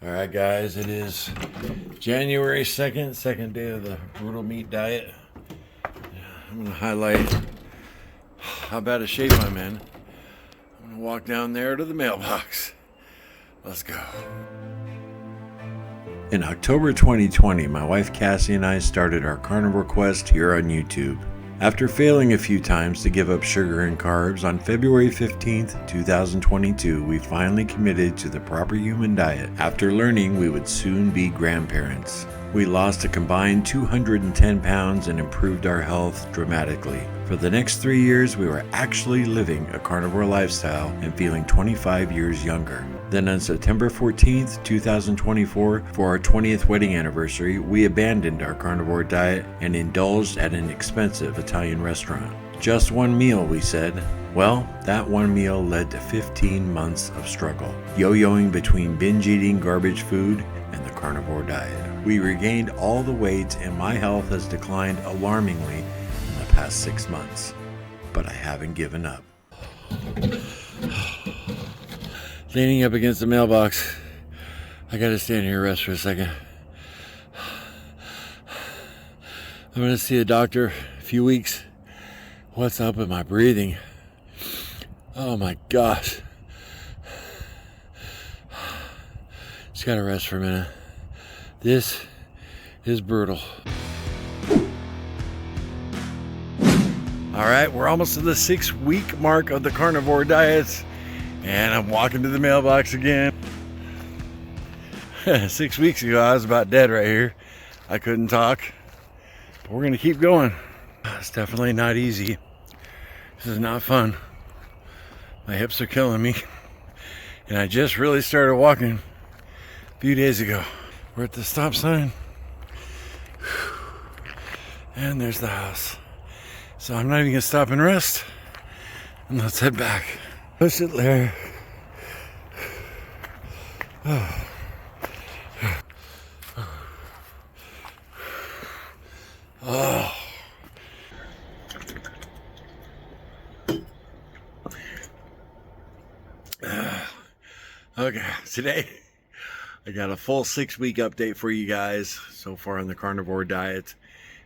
All right, guys, it is January 2nd, second day of the brutal meat diet. I'm going to highlight how bad a shape I'm in. I'm going to walk down there to the mailbox. Let's go. In October 2020, my wife Cassie and I started our Carnivore Quest here on YouTube. After failing a few times to give up sugar and carbs, on February 15th, 2022, we finally committed to the proper human diet after learning we would soon be grandparents. We lost a combined 210 pounds and improved our health dramatically. For the next 3 years, we were actually living a carnivore lifestyle and feeling 25 years younger. Then on September 14th, 2024, for our 20th wedding anniversary, we abandoned our carnivore diet and indulged at an expensive Italian restaurant. Just one meal, we said. Well, that one meal led to 15 months of struggle, yo-yoing between binge eating garbage food and the carnivore diet. We regained all the weight and my health has declined alarmingly in the past 6 months. But I haven't given up. Leaning up against the mailbox. I gotta stand here and rest for a second. I'm gonna see a doctor in a few weeks. What's up with my breathing? Oh my gosh. Just gotta rest for a minute. This is brutal. All right, we're almost to the 6-week mark of the carnivore diet, and I'm walking to the mailbox again. 6 weeks ago, I was about dead right here. I couldn't talk, but we're gonna keep going. It's definitely not easy. This is not fun. My hips are killing me, and I just really started walking a few days ago. We're at the stop sign, and there's the house. So I'm not even gonna stop and rest, and let's head back. Push it there. Oh. Okay, today I got a full 6-week update for you guys so far on the carnivore diet,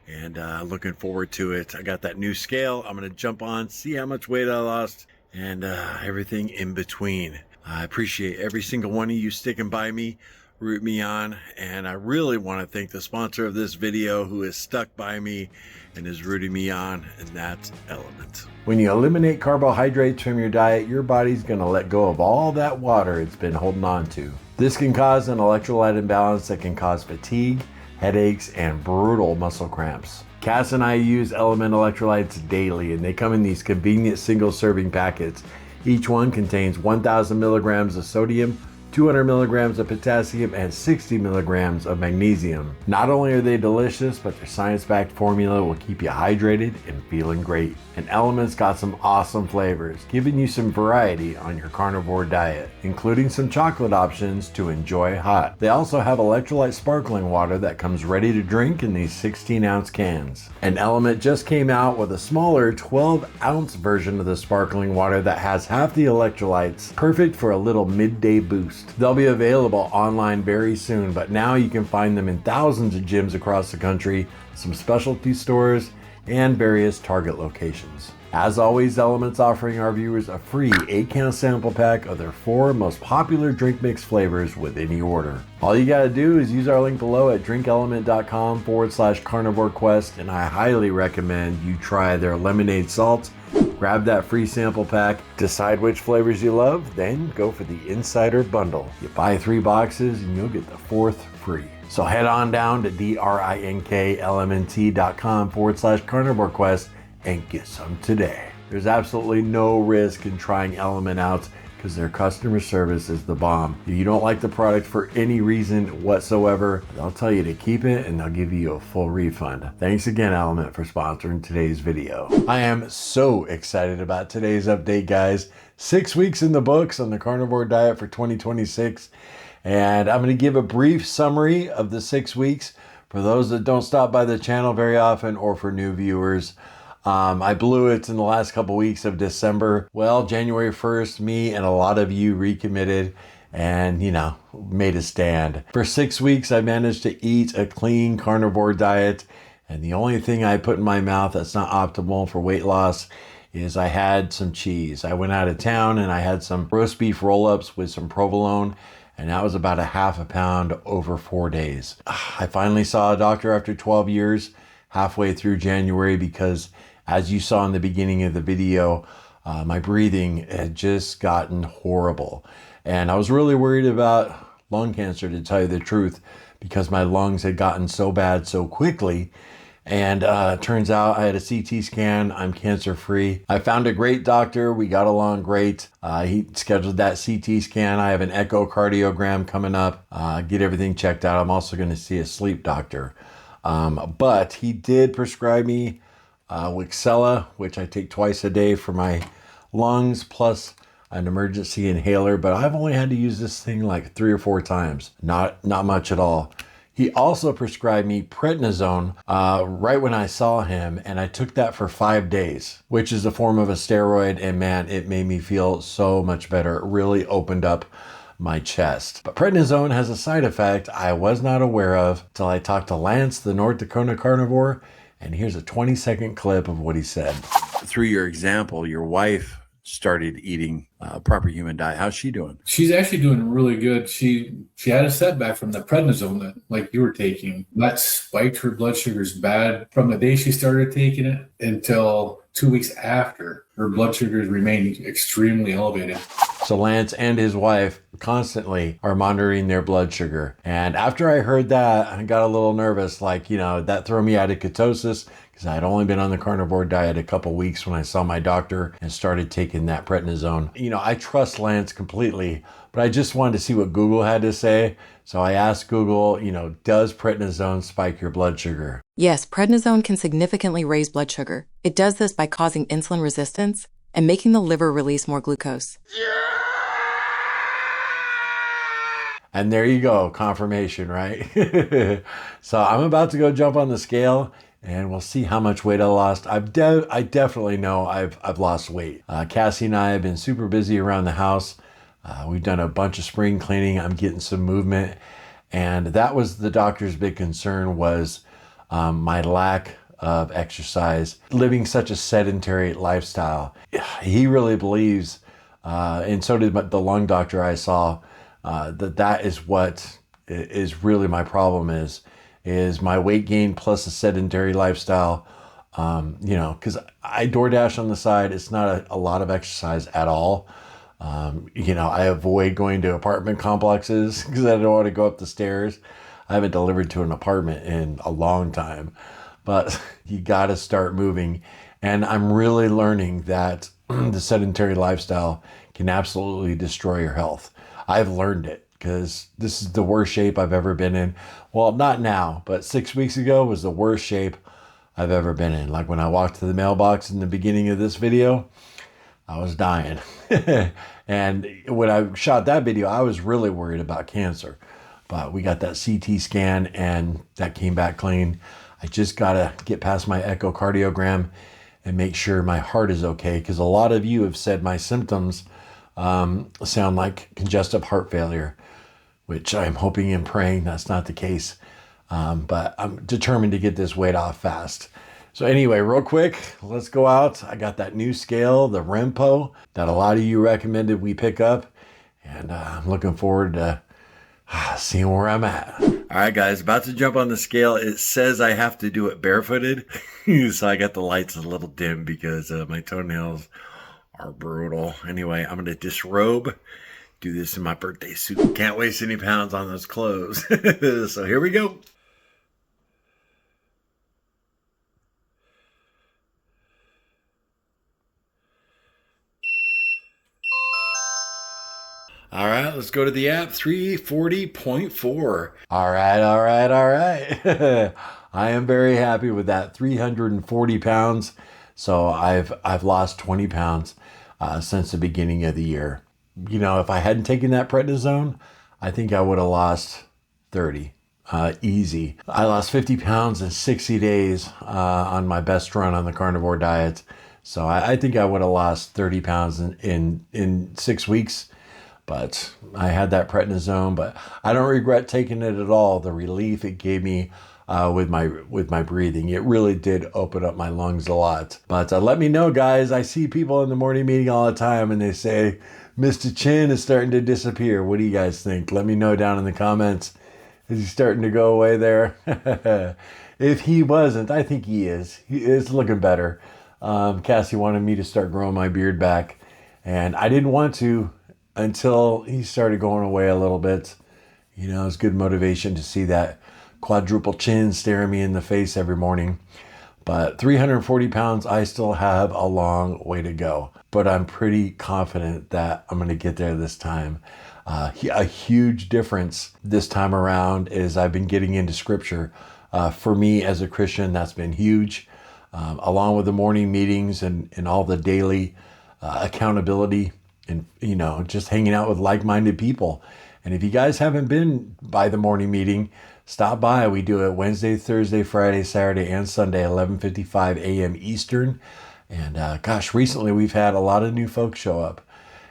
and looking forward to it. I got that new scale. I'm gonna jump on, see how much weight I lost, and everything in between. I appreciate every single one of you sticking by me, root me on, and I really want to thank the sponsor of this video who has stuck by me and is rooting me on, and that's Element. When you eliminate carbohydrates from your diet, your body's going to let go of all that water it's been holding on to. This can cause an electrolyte imbalance that can cause fatigue, headaches, and brutal muscle cramps. Cass and I use Element electrolytes daily, and they come in these convenient single serving packets. Each one contains 1,000 milligrams of sodium, 200 milligrams of potassium, and 60 milligrams of magnesium. Not only are they delicious, but their science-backed formula will keep you hydrated and feeling great. And Element's got some awesome flavors, giving you some variety on your carnivore diet, including some chocolate options to enjoy hot. They also have electrolyte sparkling water that comes ready to drink in these 16-ounce cans. And Element just came out with a smaller 12-ounce version of the sparkling water that has half the electrolytes, perfect for a little midday boost. They'll be available online very soon, but now you can find them in thousands of gyms across the country, some specialty stores, and various Target locations. As always, Element's offering our viewers a free 8-count sample pack of their 4 most popular drink mix flavors with any order. All you gotta do is use our link below at drinkelement.com/carnivore quest, and I highly recommend you try their lemonade salt. Grab that free sample pack, decide which flavors you love, then go for the Insider Bundle. You buy 3 boxes and you'll get the 4th free. So head on down to drinklmnt.com/carnivore quest and get some today. There's absolutely no risk in trying Element out because their customer service is the bomb. If you don't like the product for any reason whatsoever, they'll tell you to keep it and they'll give you a full refund. Thanks again, Element, for sponsoring today's video. I am so excited about today's update, guys. 6 weeks in the books on the carnivore diet for 2026. And I'm going to give a brief summary of the 6 weeks for those that don't stop by the channel very often or for new viewers. I blew it in the last couple weeks of December. Well, January 1st, me and a lot of you recommitted and, you know, made a stand. For 6 weeks, I managed to eat a clean carnivore diet. And the only thing I put in my mouth that's not optimal for weight loss is I had some cheese. I went out of town and I had some roast beef roll-ups with some provolone, and that was about a half a pound over 4 days. I finally saw a doctor after 12 years, halfway through January, because as you saw in the beginning of the video, my breathing had just gotten horrible. And I was really worried about lung cancer, to tell you the truth, because my lungs had gotten so bad so quickly. And turns out I had a CT scan. I'm cancer free. I found a great doctor. We got along great. He scheduled that CT scan. I have an echocardiogram coming up. Get everything checked out. I'm also going to see a sleep doctor. But he did prescribe me Wixella, which I take twice a day for my lungs, plus an emergency inhaler. But I've only had to use this thing like 3 or 4 times. Not much at all. He also prescribed me prednisone right when I saw him, and I took that for 5 days, which is a form of a steroid, and man, it made me feel so much better. It really opened up my chest. But prednisone has a side effect I was not aware of till I talked to Lance, the North Dakota carnivore, and here's a 20-second clip of what he said. Through your example, your wife started eating proper human diet. How's she doing? She's actually doing really good. She had a setback from the prednisone that, like you were taking. That spiked her blood sugars bad from the day she started taking it until 2 weeks after. Her blood sugars remained extremely elevated. So Lance and his wife constantly are monitoring their blood sugar. And after I heard that, I got a little nervous, like, you know, that threw me out of ketosis, because I had only been on the carnivore diet a couple weeks when I saw my doctor and started taking that prednisone. You know, I trust Lance completely, but I just wanted to see what Google had to say. So I asked Google, you know, does prednisone spike your blood sugar? Yes, prednisone can significantly raise blood sugar. It does this by causing insulin resistance and making the liver release more glucose. And there you go, confirmation, right? So I'm about to go jump on the scale, and we'll see how much weight I lost. I definitely know I've lost weight. Cassie and I have been super busy around the house. We've done a bunch of spring cleaning. I'm getting some movement, and that was the doctor's big concern, was my lack of exercise, living such a sedentary lifestyle. He really believes, and so did the lung doctor I saw, that is what is really my problem is my weight gain plus a sedentary lifestyle. You know, because I DoorDash on the side. It's not a lot of exercise at all. You know, I avoid going to apartment complexes because I don't want to go up the stairs. I haven't delivered to an apartment in a long time, but you got to start moving. And I'm really learning that the sedentary lifestyle can absolutely destroy your health. I've learned it, because this is the worst shape I've ever been in. Well, not now, but 6 weeks ago was the worst shape I've ever been in. Like when I walked to the mailbox in the beginning of this video, I was dying. And when I shot that video, I was really worried about cancer. But we got that CT scan and that came back clean. I just got to get past my echocardiogram and make sure my heart is okay, because a lot of you have said my symptoms sound like congestive heart failure, which I'm hoping and praying that's not the case. But I'm determined to get this weight off fast. So anyway, real quick, let's go out. I got that new scale, the Renpho, that a lot of you recommended we pick up. And I'm looking forward to seeing where I'm at. All right, guys, about to jump on the scale. It says I have to do it barefooted. So I got the lights a little dim because my toenails are brutal. Anyway, I'm going to disrobe, do this in my birthday suit. Can't waste any pounds on those clothes. So here we go. All right, let's go to the app. 340.4. All right. I am very happy with that. 340 pounds. So I've lost 20 pounds since the beginning of the year. You know, if I hadn't taken that prednisone, I think I would have lost 30. Easy. I lost 50 pounds in 60 days on my best run on the carnivore diet. So I think I would have lost 30 pounds in 6 weeks. But I had that prednisone, but I don't regret taking it at all. The relief it gave me with my breathing, it really did open up my lungs a lot. But let me know, guys. I see people in the morning meeting all the time, and they say Mr. Chin is starting to disappear. What do you guys think? Let me know down in the comments. Is he starting to go away there? If he wasn't, I think he is. He is looking better. Cassie wanted me to start growing my beard back, and I didn't want to until he started going away a little bit. You know, it's good motivation to see that quadruple chin staring me in the face every morning. But 340 pounds, I still have a long way to go. But I'm pretty confident that I'm going to get there this time. A huge difference this time around is I've been getting into scripture. For me as a Christian, that's been huge. Along with the morning meetings and all the daily accountability and, you know, just hanging out with like-minded people. And if you guys haven't been by the morning meeting, stop by. We do it Wednesday, Thursday, Friday, Saturday, and Sunday, 11:55 a.m. Eastern. And gosh, recently we've had a lot of new folks show up.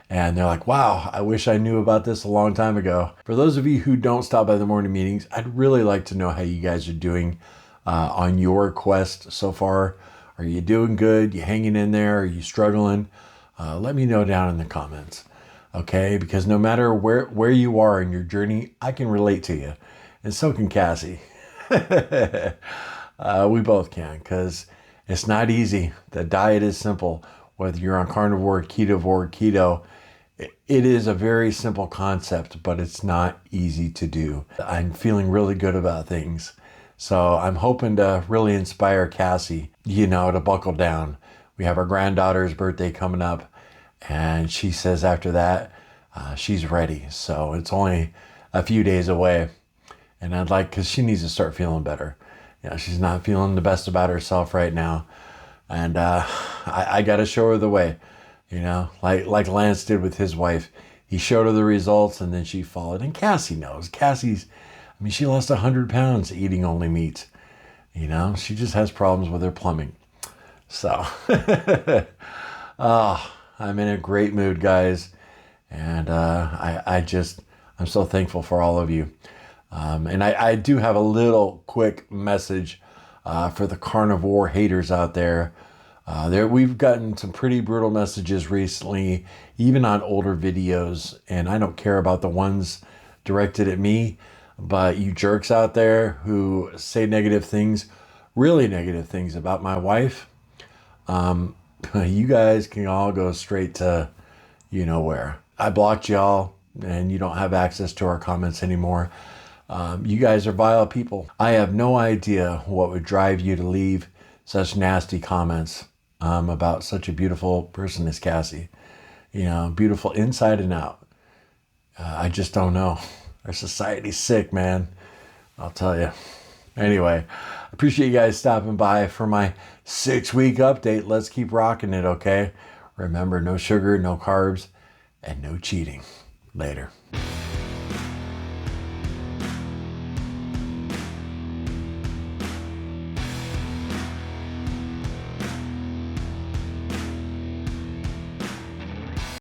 And they're like, wow, I wish I knew about this a long time ago. For those of you who don't stop by the morning meetings, I'd really like to know how you guys are doing on your quest so far. Are you doing good? You hanging in there? Are you struggling? Let me know down in the comments, okay? Because no matter where you are in your journey, I can relate to you. And so can Cassie. We both can, because it's not easy. The diet is simple. Whether you're on carnivore, keto, it is a very simple concept, but it's not easy to do. I'm feeling really good about things. So I'm hoping to really inspire Cassie, you know, to buckle down. We have our granddaughter's birthday coming up, and she says after that, she's ready. So it's only a few days away. And I'd like, because she needs to start feeling better. You know, she's not feeling the best about herself right now. And I got to show her the way, you know, like Lance did with his wife. He showed her the results, and then she followed. And Cassie knows. She lost 100 pounds eating only meat. You know, she just has problems with her plumbing. So, I'm in a great mood, guys. And I'm so thankful for all of you. And I do have a little quick message for the carnivore haters out there. We've gotten some pretty brutal messages recently, even on older videos. And I don't care about the ones directed at me, but you jerks out there who say negative things, really negative things about my wife. You guys can all go straight to you know where. I blocked y'all, and you don't have access to our comments anymore. You guys are vile people. I have no idea what would drive you to leave such nasty comments about such a beautiful person as Cassie. You know, beautiful inside and out. I just don't know. Our society's sick, man. I'll tell you. Anyway, appreciate you guys stopping by for my 6-week update. Let's keep rocking it, okay? Remember, no sugar, no carbs, and no cheating. Later.